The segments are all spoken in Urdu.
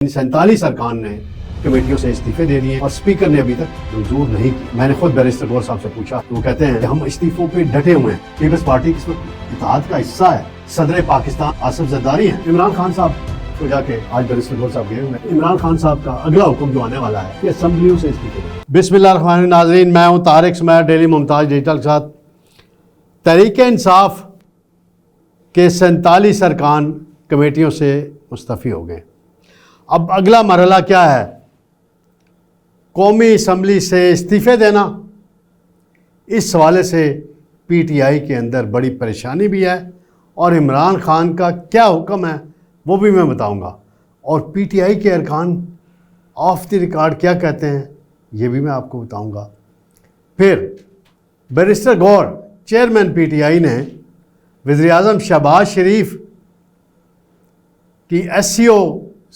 47 ارکان نے کمیٹیوں سے استعفے دے دیے اور اسپیکر نے ابھی تک منظور نہیں کی۔ میں نے خود بیرسٹر گور صاحب سے پوچھا تو وہ کہتے ہیں کہ ہم استعفوں پہ ڈٹے ہوئے ہیں۔ پیپلز پارٹی اس وقت اتحاد کا حصہ ہے۔ صدر پاکستان آصف زرداری ہیں۔ عمران خان صاحب کو جا کے آج بیرسٹر گور صاحب گئے ہوئے ہیں۔ عمران خان صاحب کا اگلا حکم جو آنے والا ہے کہ اسمبلیوں سے استعفے دیں۔ بسم اللہ الرحمن الرحیم۔ ناظرین، میں ہوں طارق سمیع، ڈیلی ممتاز ڈیجیٹل کے ساتھ۔ تحریک انصاف کے 47 ارکان کمیٹیوں سے مستعفی ہو گئے۔ اب اگلا مرحلہ کیا ہے؟ قومی اسمبلی سے استعفے دینا۔ اس حوالے سے پی ٹی آئی کے اندر بڑی پریشانی بھی ہے اور عمران خان کا کیا حکم ہے وہ بھی میں بتاؤں گا، اور پی ٹی آئی کے ارکان آف دی ریکارڈ کیا کہتے ہیں یہ بھی میں آپ کو بتاؤں گا۔ پھر بیرسٹر گور چیئرمین پی ٹی آئی نے وزیراعظم شہباز شریف کی ایس سی او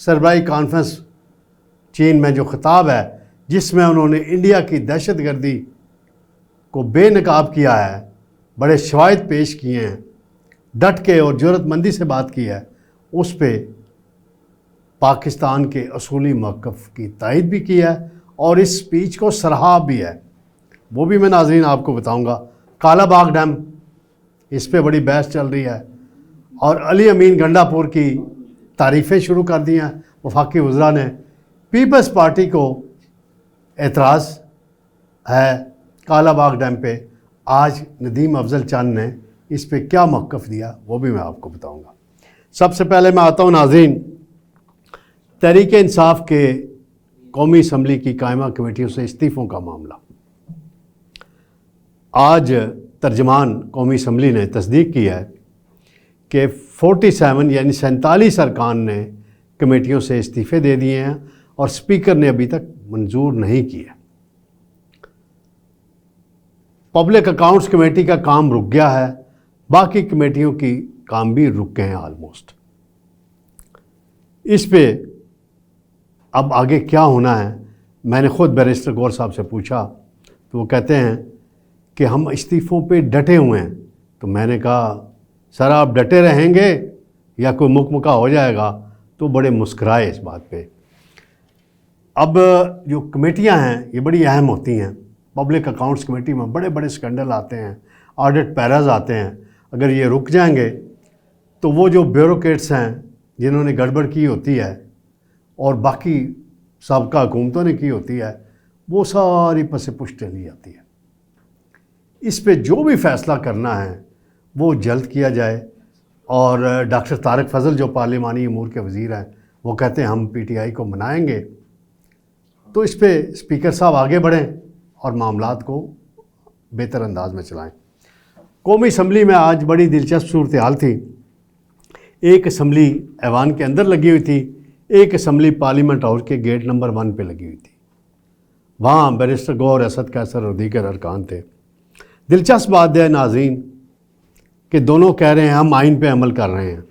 سربراہی کانفرنس چین میں جو خطاب ہے، جس میں انہوں نے انڈیا کی دہشت گردی کو بے نقاب کیا ہے، بڑے شواہد پیش کیے ہیں، ڈٹ کے اور جرأت مندی سے بات کی ہے، اس پہ پاکستان کے اصولی موقف کی تائید بھی کی ہے اور اس سپیچ کو سراہا بھی ہے، وہ بھی میں ناظرین آپ کو بتاؤں گا۔ کالا باغ ڈیم، اس پہ بڑی بحث چل رہی ہے اور علی امین گنڈا پور کی تعریفیں شروع کر دی ہیں وفاقی وزراء نے۔ پیپلز پارٹی کو اعتراض ہے کالا باغ ڈیم پہ۔ آج ندیم افضل چند نے اس پہ کیا موقف دیا وہ بھی میں آپ کو بتاؤں گا۔ سب سے پہلے میں آتا ہوں ناظرین، تحریک انصاف کے قومی اسمبلی کی قائمہ کمیٹیوں سے استعفوں کا معاملہ۔ آج ترجمان قومی اسمبلی نے تصدیق کی ہے کہ 47 یعنی 47 ارکان نے کمیٹیوں سے استعفے دے دیے ہیں اور اسپیکر نے ابھی تک منظور نہیں کیے۔ پبلک اکاؤنٹس کمیٹی کا کام رک گیا ہے، باقی کمیٹیوں کی کام بھی رک گئے ہیں آلموسٹ۔ اس پہ اب آگے کیا ہونا ہے، میں نے خود بیرسٹر گور صاحب سے پوچھا تو وہ کہتے ہیں کہ ہم استعفوں پہ ڈٹے ہوئے ہیں۔ تو میں نے کہا سر آپ ڈٹے رہیں گے یا کوئی مکمکہ ہو جائے گا؟ تو بڑے مسکرائے اس بات پہ۔ اب جو کمیٹیاں ہیں یہ بڑی اہم ہوتی ہیں۔ پبلک اکاؤنٹس کمیٹی میں بڑے بڑے سکینڈل آتے ہیں، آڈٹ پیراز آتے ہیں۔ اگر یہ رک جائیں گے تو وہ جو بیوروکریٹس ہیں جنہوں نے گڑبڑ کی ہوتی ہے اور باقی سابقہ حکومتوں نے کی ہوتی ہے، وہ ساری پس پش چلی جاتی ہے۔ اس پہ جو بھی فیصلہ کرنا ہے وہ جلد کیا جائے، اور ڈاکٹر طارق فضل جو پارلیمانی امور کے وزیر ہیں وہ کہتے ہیں ہم پی ٹی آئی کو منائیں گے، تو اس پہ اسپیکر صاحب آگے بڑھیں اور معاملات کو بہتر انداز میں چلائیں۔ قومی اسمبلی میں آج بڑی دلچسپ صورتحال تھی۔ ایک اسمبلی ایوان کے اندر لگی ہوئی تھی، ایک اسمبلی پارلیمنٹ ہاؤس کے گیٹ نمبر 1 پہ لگی ہوئی تھی۔ وہاں بیرسٹر گور، اسد قیصر اور دیگر ارکان تھے۔ دلچسپ بات ہے ناظرین کہ دونوں کہہ رہے ہیں ہم آئین پہ عمل کر رہے ہیں۔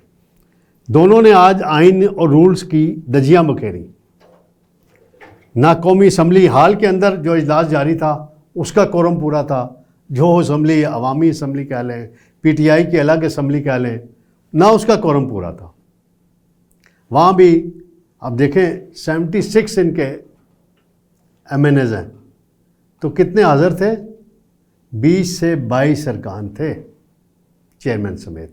دونوں نے آج آئین اور رولز کی دجیاں بکھیری۔ نہ قومی اسمبلی ہال کے اندر جو اجلاس جاری تھا اس کا کورم پورا تھا، جو اسمبلی عوامی اسمبلی کہہ لیں، پی ٹی آئی کی الگ اسمبلی کہہ لیں، نہ اس کا کورم پورا تھا۔ وہاں بھی اب دیکھیں 76 ان کے ایم این ایز ہیں، تو کتنے حاضر تھے؟ 20 سے 22 ارکان تھے چیئرمین سمیت۔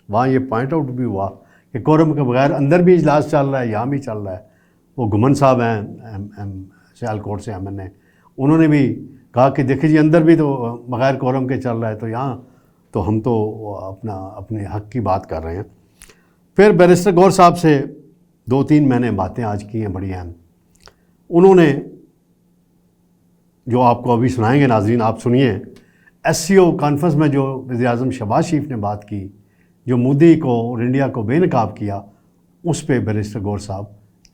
وہاں یہ پوائنٹ آؤٹ بھی ہوا کہ کورم کے بغیر اندر بھی اجلاس چل رہا ہے، یہاں بھی چل رہا ہے۔ وہ گمن صاحب ہیں سیالکوٹ سے ایم این اے، انہوں نے بھی کہا کہ دیکھیں جی اندر بھی تو بغیر کورم کے چل رہا ہے، تو یہاں تو ہم تو اپنے حق کی بات کر رہے ہیں۔ پھر بیرسٹر گور صاحب سے 2-3 میں نے باتیں آج کی ہیں بڑی اہم۔ انہوں نے جو آپ کو ابھی سنائیں گے ناظرین، آپ سنیے۔ ایس سی او کانفرنس میں جو وزیراعظم شہباز شریف نے بات کی، جو مودی کو اور انڈیا کو بے نقاب کیا، اس پہ بیرسٹر گور صاحب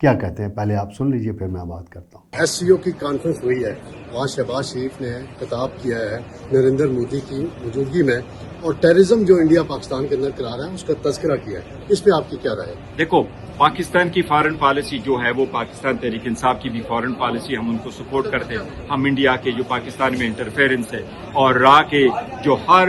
کیا کہتے ہیں پہلے آپ سن لیجئے، پھر میں بات کرتا ہوں۔ ایس سی او کی کانفرنس ہوئی ہے، وہاں شہباز شریف نے خطاب کیا ہے نریندر مودی کی موجودگی میں، اور ٹیررزم جو انڈیا پاکستان کے اندر کرا رہا ہے اس کا تذکرہ کیا ہے۔ اس پہ آپ کی کیا رائے ہے؟ دیکھو، پاکستان کی فارن پالیسی جو ہے وہ پاکستان تحریک انصاف کی بھی فارن پالیسی ہم ان کو سپورٹ کرتے ہیں. ہم انڈیا کے جو پاکستان میں انٹرفیرنس ہے اور را کے جو ہر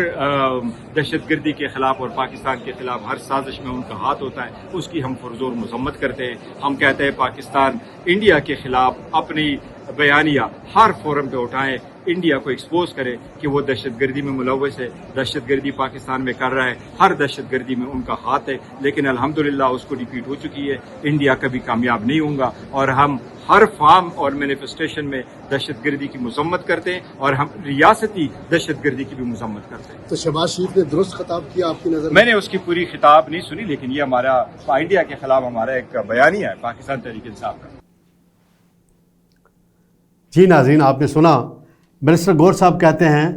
دہشت گردی کے خلاف اور پاکستان کے خلاف ہر سازش میں ان کا ہاتھ ہوتا ہے اس کی ہم پرزور مذمت کرتے ہیں. ہم کہتے ہیں پاکستان انڈیا کے خلاف اپنی بیانیہ ہر فورم پہ اٹھائیں, انڈیا کو ایکسپوز کرے کہ وہ دہشت گردی میں ملوث ہے, دہشت گردی پاکستان میں کر رہا ہے, ہر دہشت گردی میں ان کا ہاتھ ہے. لیکن الحمدللہ اس کو ڈیفیٹ ہو چکی ہے. انڈیا کبھی کامیاب نہیں ہوں گا اور ہم ہر فارم اور مینیفیسٹیشن میں دہشت گردی کی مذمت کرتے ہیں اور ہم ریاستی دہشت گردی کی بھی مذمت کرتے ہیں. تو شہباز شریف نے درست خطاب کیا آپ کی نظر میں نے اس کی پوری خطاب نہیں سنی, لیکن یہ ہمارا انڈیا کے خلاف ہمارا ایک بیانیہ ہے پاکستان تحریک انصاف کا. جی ناظرین, آپ نے سنا بیرسٹر گور صاحب کہتے ہیں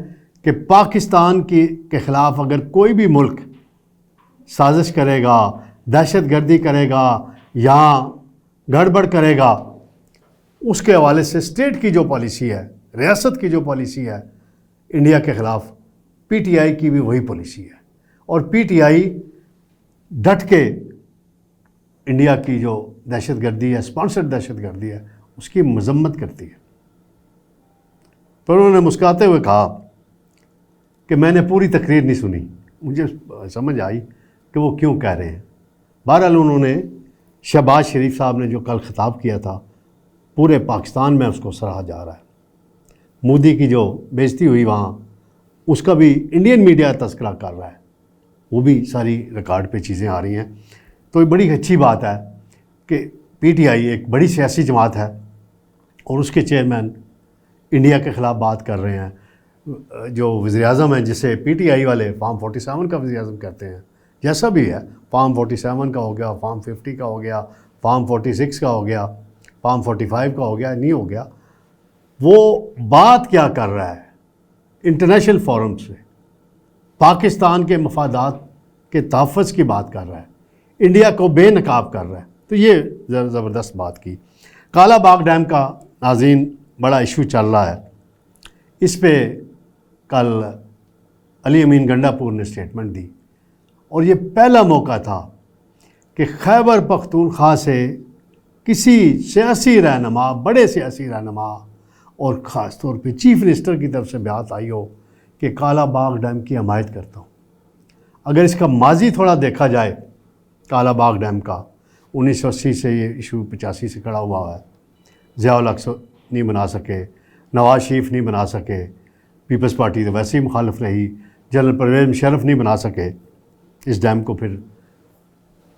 کہ پاکستان کے خلاف اگر کوئی بھی ملک سازش کرے گا, دہشت گردی کرے گا یا گڑبڑ کرے گا, اس کے حوالے سے اسٹیٹ کی جو پالیسی ہے, ریاست کی جو پالیسی ہے انڈیا کے خلاف, پی ٹی آئی کی بھی وہی پالیسی ہے. اور پی ٹی آئی ڈٹ کے انڈیا کی جو دہشت گردی ہے, اسپانسرڈ دہشت گردی ہے, اس کی مذمت کرتی ہے. تو انہوں نے مسکراتے ہوئے کہا کہ میں نے پوری تقریر نہیں سنی, مجھے سمجھ آئی کہ وہ کیوں کہہ رہے ہیں. بہرحال انہوں نے شہباز شریف صاحب نے جو کل خطاب کیا تھا پورے پاکستان میں اس کو سراہا جا رہا ہے. مودی کی جو بےعزتی ہوئی وہاں, اس کا بھی انڈین میڈیا تذکرہ کر رہا ہے, وہ بھی ساری ریکارڈ پہ چیزیں آ رہی ہیں. تو یہ بڑی اچھی بات ہے کہ پی ٹی آئی ایک بڑی سیاسی جماعت ہے اور اس کے چیئرمین انڈیا کے خلاف بات کر رہے ہیں. جو وزیر اعظم ہیں, جسے پی ٹی آئی والے فارم 47 کا وزیر اعظم کہتے ہیں, جیسا بھی ہے, فارم 47 کا ہو گیا, فارم 50 کا ہو گیا, فارم 46 کا ہو گیا, فارم 45 کا ہو گیا, نہیں ہو گیا, وہ بات کیا کر رہا ہے انٹرنیشنل فورم سے, پاکستان کے مفادات کے تحفظ کی بات کر رہا ہے, انڈیا کو بے نقاب کر رہا ہے. تو یہ زبردست بات کی. کالا باغ ڈیم کا ناظرین بڑا ایشو چل رہا ہے. اس پہ کل علی امین گنڈاپور نے اسٹیٹمنٹ دی اور یہ پہلا موقع تھا کہ خیبر پختونخوا سے کسی سیاسی رہنما, بڑے سیاسی رہنما اور خاص طور پہ چیف منسٹر کی طرف سے بات آئی ہو کہ کالا باغ ڈیم کی حمایت کرتا ہوں. اگر اس کا ماضی تھوڑا دیکھا جائے کالا باغ ڈیم کا, 1980 سے یہ ایشو 85 سے کھڑا ہوا ہے. ضیاء الحق نہیں بنا سکے, نواز شریف نہیں بنا سکے, پیپلز پارٹی تو ویسے ہی مخالف رہی, جنرل پرویز مشرف نہیں بنا سکے اس ڈیم کو. پھر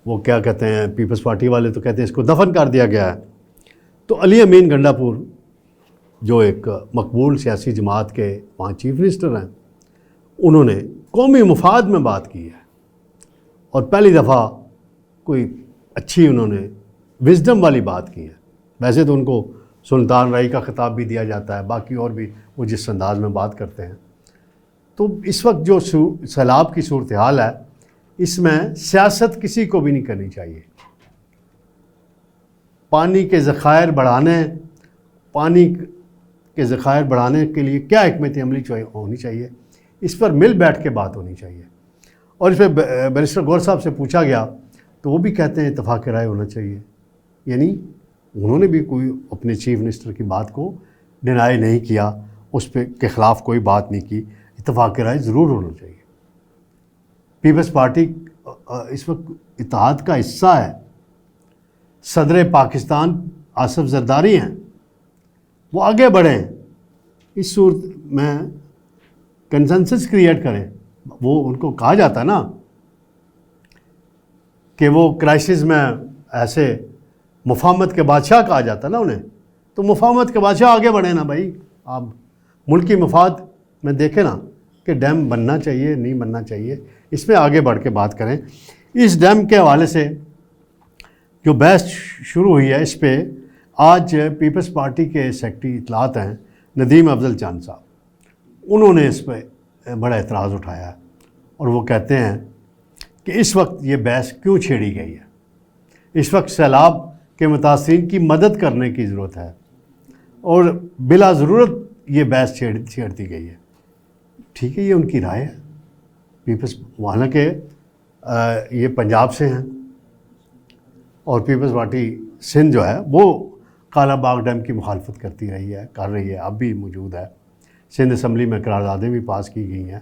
وہ کیا کہتے ہیں, پیپلز پارٹی والے تو کہتے ہیں اس کو دفن کر دیا گیا ہے. تو علی امین گنڈاپور جو ایک مقبول سیاسی جماعت کے وہاں چیف منسٹر ہیں, انہوں نے قومی مفاد میں بات کی ہے اور پہلی دفعہ کوئی اچھی انہوں نے وزڈم والی بات کی ہے. ویسے تو ان کو سلطان رائی کا خطاب بھی دیا جاتا ہے, باقی اور بھی وہ جس انداز میں بات کرتے ہیں. تو اس وقت جو سیلاب کی صورتحال ہے, اس میں سیاست کسی کو بھی نہیں کرنی چاہیے. پانی کے ذخائر بڑھانے کے لیے کیا حکمت عملی ہونی چاہیے, اس پر مل بیٹھ کے بات ہونی چاہیے. اور اس پہ بیرسٹر گور صاحب سے پوچھا گیا تو وہ بھی کہتے ہیں اتفاق رائے ہونا چاہیے. یعنی انہوں نے بھی کوئی اپنے چیف منسٹر کی بات کو ڈینائی نہیں کیا, اس پہ کے خلاف کوئی بات نہیں کی. اتفاق رائے ضرور ہونا چاہیے. پیپلز پارٹی اس وقت اتحاد کا حصہ ہے. صدر پاکستان آصف زرداری ہیں, وہ آگے بڑھیں, اس صورت میں کنسنسس کریٹ کریں. وہ ان کو کہا جاتا ہے نا کہ وہ کرائسس میں ایسے مفاہمت کے بادشاہ کہا جاتا ہے نا انہیں, تو مفاہمت کے بادشاہ آگے بڑھیں نا بھائی. آپ ملکی مفاد میں دیکھیں نا کہ ڈیم بننا چاہیے نہیں بننا چاہیے, اس میں آگے بڑھ کے بات کریں. اس ڈیم کے حوالے سے جو بحث شروع ہوئی ہے, اس پہ آج پیپلز پارٹی کے سیکرٹری اطلاعات ہیں ندیم افضل چاند صاحب, انہوں نے اس پہ بڑا اعتراض اٹھایا ہے اور وہ کہتے ہیں کہ اس وقت یہ بحث کیوں چھیڑی گئی ہے. اس وقت سیلاب کے متاثرین کی مدد کرنے کی ضرورت ہے اور بلا ضرورت یہ بحث چھیڑ دی گئی ہے. ٹھیک ہے, یہ ان کی رائے ہے. پیپلز حالانکہ یہ پنجاب سے ہیں اور پیپلز پارٹی سندھ جو ہے وہ کالا باغ ڈیم کی مخالفت کرتی رہی ہے، کر رہی ہے، اب بھی موجود ہے۔ سندھ اسمبلی میں قراردادیں بھی پاس کی گئی ہیں۔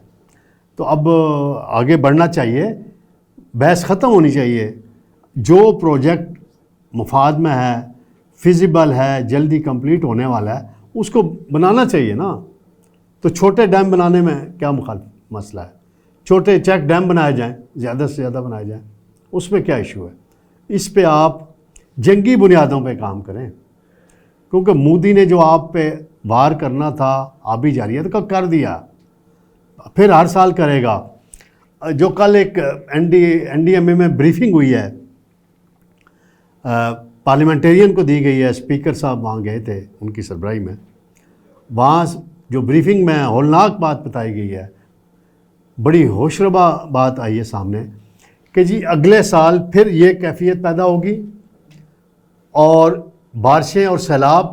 تو اب آگے بڑھنا چاہیے، بحث ختم ہونی چاہیے۔ جو پروجیکٹ مفاد میں ہے، فیزیبل ہے، جلدی کمپلیٹ ہونے والا ہے، اس کو بنانا چاہیے نا۔ تو چھوٹے ڈیم بنانے میں کیا مسئلہ ہے؟ چھوٹے چیک ڈیم بنائے جائیں، زیادہ سے زیادہ بنائے جائیں، اس میں کیا ایشو ہے؟ اس پہ آپ جنگی بنیادوں پہ کام کریں، کیونکہ مودی نے جو آپ پہ وار کرنا تھا آبی جاریت کا کر دیا، پھر ہر سال کرے گا۔ جو کل ایک این ڈی ایم اے میں بریفنگ ہوئی ہے، پارلیمنٹیرین کو دی گئی ہے، اسپیکر صاحب وہاں گئے تھے ان کی سربراہی میں، وہاں جو بریفنگ میں ہولناک بات بتائی گئی ہے، بڑی ہوشربا بات آئی ہے سامنے کہ جی اگلے سال پھر یہ کیفیت پیدا ہوگی اور بارشیں اور سیلاب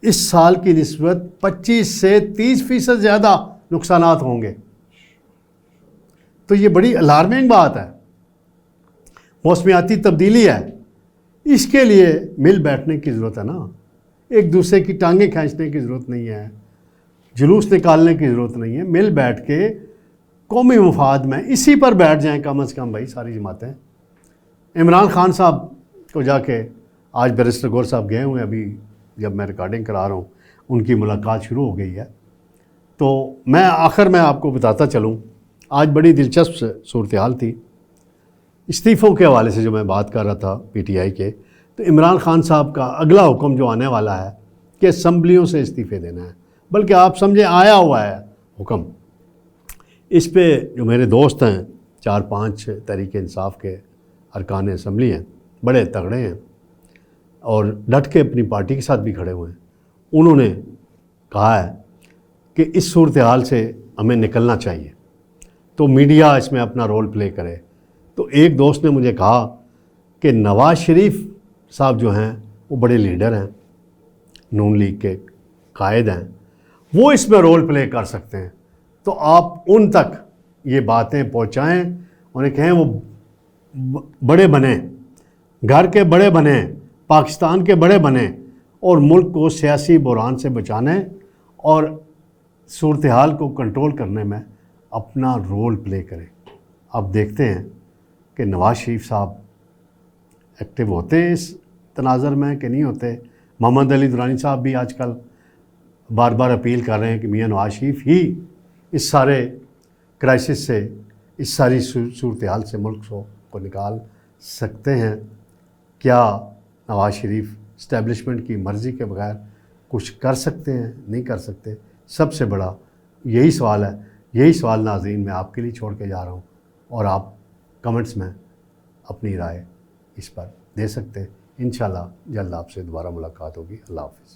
اس سال کی نسبت 25 سے 30% زیادہ نقصانات ہوں گے۔ تو یہ بڑی الارمنگ بات ہے، موسمیاتی تبدیلی ہے۔ اس کے لیے مل بیٹھنے کی ضرورت ہے نا، ایک دوسرے کی ٹانگیں کھینچنے کی ضرورت نہیں ہے، جلوس نکالنے کی ضرورت نہیں ہے۔ مل بیٹھ کے قومی مفاد میں اسی پر بیٹھ جائیں کم از کم بھائی ساری جماعتیں۔ عمران خان صاحب کو جا کے آج بیرسٹر گور صاحب گئے ہوئے، ابھی جب میں ریکارڈنگ کرا رہا ہوں ان کی ملاقات شروع ہو گئی ہے۔ تو میں آخر میں آپ کو بتاتا چلوں، آج بڑی دلچسپ صورتحال تھی استعفوں کے حوالے سے جو میں بات کر رہا تھا پی ٹی آئی کے۔ تو عمران خان صاحب کا اگلا حکم جو آنے والا ہے کہ اسمبلیوں سے استعفے دینا ہے، بلکہ آپ سمجھیں آیا ہوا ہے حکم۔ اس پہ جو میرے دوست ہیں 4-5 تحریک انصاف کے ارکان اسمبلی ہیں، بڑے تگڑے ہیں اور ڈٹ کے اپنی پارٹی کے ساتھ بھی کھڑے ہوئے ہیں، انہوں نے کہا ہے کہ اس صورتحال سے ہمیں نکلنا چاہیے، تو میڈیا اس میں اپنا رول پلے کرے۔ تو ایک دوست نے مجھے کہا کہ نواز شریف صاحب جو ہیں وہ بڑے لیڈر ہیں، نون لیگ کے قائد ہیں، وہ اس میں رول پلے کر سکتے ہیں۔ تو آپ ان تک یہ باتیں پہنچائیں، انہیں کہیں وہ بڑے بنیں، گھر کے بڑے بنیں، پاکستان کے بڑے بنیں اور ملک کو سیاسی بحران سے بچانے اور صورتحال کو کنٹرول کرنے میں اپنا رول پلے کریں۔ اب دیکھتے ہیں کہ نواز شریف صاحب ایکٹیو ہوتے ہیں اس تناظر میں کہ نہیں ہوتے۔ محمد علی درانی صاحب بھی آج کل بار بار اپیل کر رہے ہیں کہ میاں نواز شریف ہی اس سارے کرائسس سے، اس ساری صورتحال سے ملک کو نکال سکتے ہیں۔ کیا نواز شریف اسٹیبلشمنٹ کی مرضی کے بغیر کچھ کر سکتے ہیں؟ نہیں کر سکتے۔ سب سے بڑا یہی سوال ہے، یہی سوال ناظرین میں آپ کے لیے چھوڑ کے جا رہا ہوں، اور آپ کمنٹس میں اپنی رائے اس پر دے سکتے ہیں۔ انشاءاللہ جلد آپ سے دوبارہ ملاقات ہوگی۔ اللہ حافظ۔